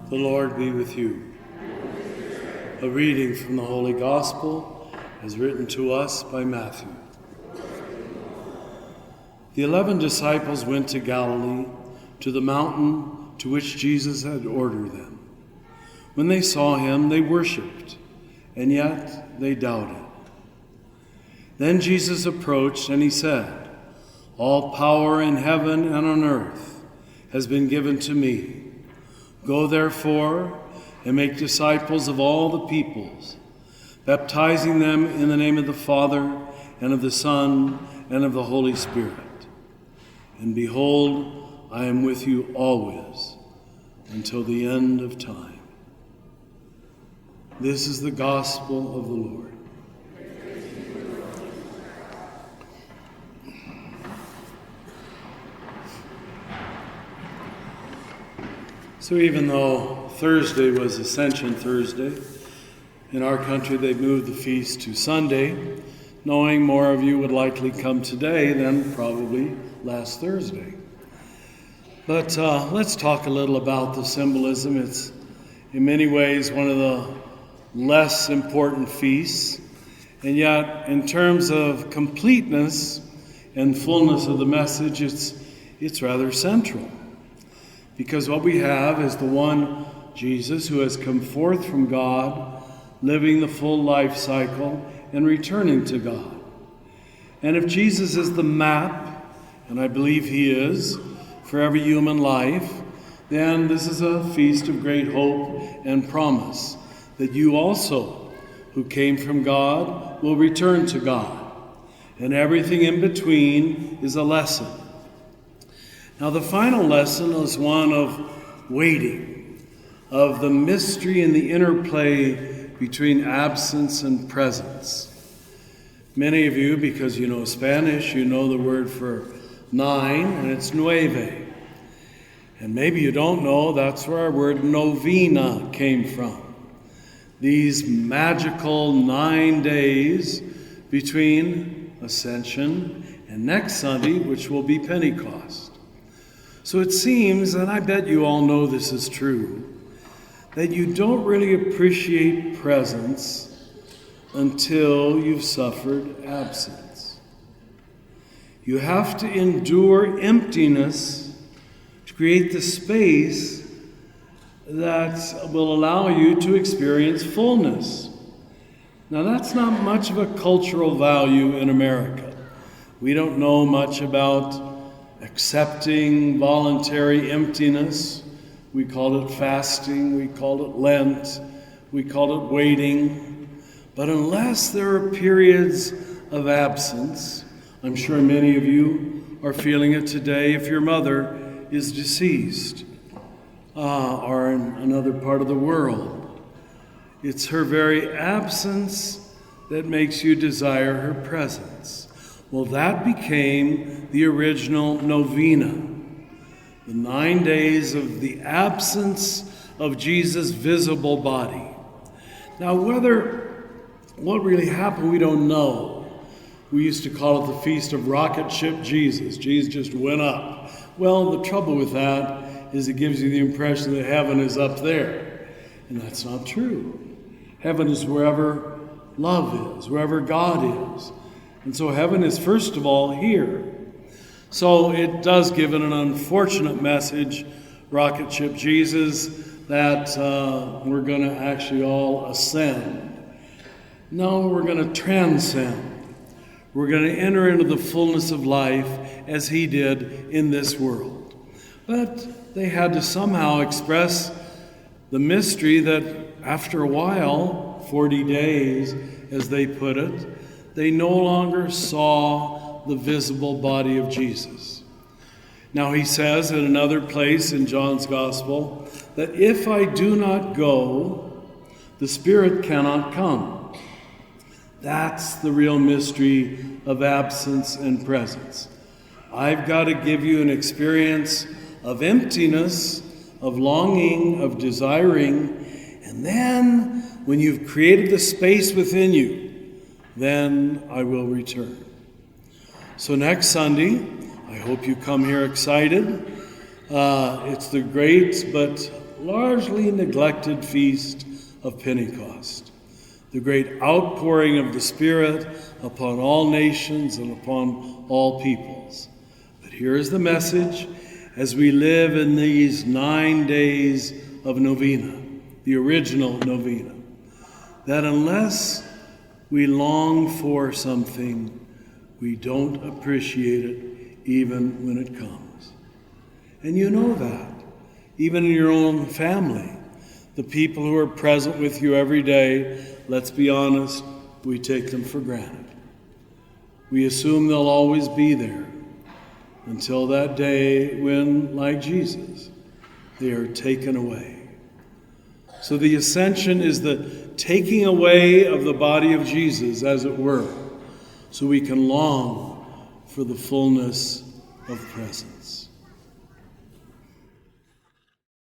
The Lord be with you. A reading from the Holy Gospel as written to us by Matthew. The 11 disciples went to Galilee, to the mountain to which Jesus had ordered them. When they saw him, they worshipped, and yet they doubted. Then Jesus approached and he said, "All power in heaven and on earth has been given to me. Go therefore and make disciples of all the peoples, baptizing them in the name of the Father and of the Son and of the Holy Spirit. And behold, I am with you always until the end of time." This is the gospel of the Lord. So even though Thursday was Ascension Thursday, in our country they moved the feast to Sunday, knowing more of you would likely come today than probably last Thursday. But let's talk a little about the symbolism. It's in many ways one of the less important feasts, and yet in terms of completeness and fullness of the message, it's rather central. Because what we have is the one Jesus who has come forth from God, living the full life cycle and returning to God. And if Jesus is the map, and I believe he is, for every human life, then this is a feast of great hope and promise that you also, who came from God, will return to God. And everything in between is a lesson. Now, the final lesson is one of waiting, of the mystery and the interplay between absence and presence. Many of you, because you know Spanish, you know the word for 9, and it's nueve. And maybe you don't know, that's where our word novena came from. These magical 9 days between Ascension and next Sunday, which will be Pentecost. So it seems, and I bet you all know this is true, that you don't really appreciate presence until you've suffered absence. You have to endure emptiness to create the space that will allow you to experience fullness. Now, that's not much of a cultural value in America. We don't know much about accepting voluntary emptiness. We call it fasting, we call it Lent, we call it waiting. But unless there are periods of absence, I'm sure many of you are feeling it today if your mother is deceased or in another part of the world. It's her very absence that makes you desire her presence. Well, that became the original novena, the 9 days of the absence of Jesus' visible body. Now, what really happened, we don't know. We used to call it the Feast of Rocket Ship Jesus. Jesus just went up. Well, the trouble with that is it gives you the impression that heaven is up there. And that's not true. Heaven is wherever love is, wherever God is. And so heaven is first of all here. So it does give it an unfortunate message, Rocket Ship Jesus, that we're going to actually all ascend. No, we're going to transcend. We're going to enter into the fullness of life as he did in this world. But they had to somehow express the mystery that after a while, 40 days, as they put it, they no longer saw the visible body of Jesus. Now he says in another place in John's Gospel that if I do not go, the Spirit cannot come. That's the real mystery of absence and presence. I've got to give you an experience of emptiness, of longing, of desiring, and then when you've created the space within you, then I will return. So next Sunday, I hope you come here excited. It's the great but largely neglected feast of Pentecost, the great outpouring of the Spirit upon all nations and upon all peoples. But here is the message as we live in these 9 days of novena, the original novena, that unless we long for something, we don't appreciate it even when it comes. And you know that, even in your own family, the people who are present with you every day, let's be honest, we take them for granted. We assume they'll always be there until that day when, like Jesus, they are taken away. So the ascension is the taking away of the body of Jesus, as it were, so we can long for the fullness of presence.